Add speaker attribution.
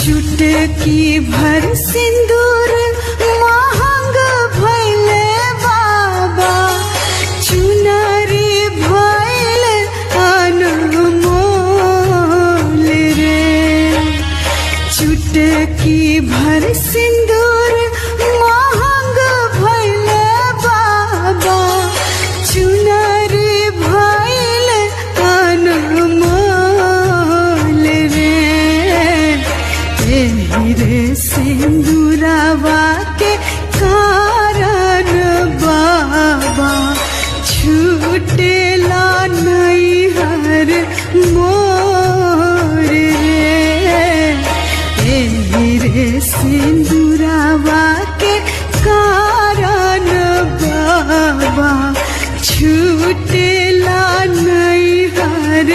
Speaker 1: चुटकी भर सिंदूर महंग भइले बाबा, चुनरी भइल अनमोल रे। चुटकी भर सिंदूर महंग भइले बाबा, चुनरी भइल अनमोल रे। एही रे सिंदूरवा के कारण बाबा, छूटेला नैहर मोर रे। एही रे सिंदूरवा के कारण बाबा, छूटेला नैहर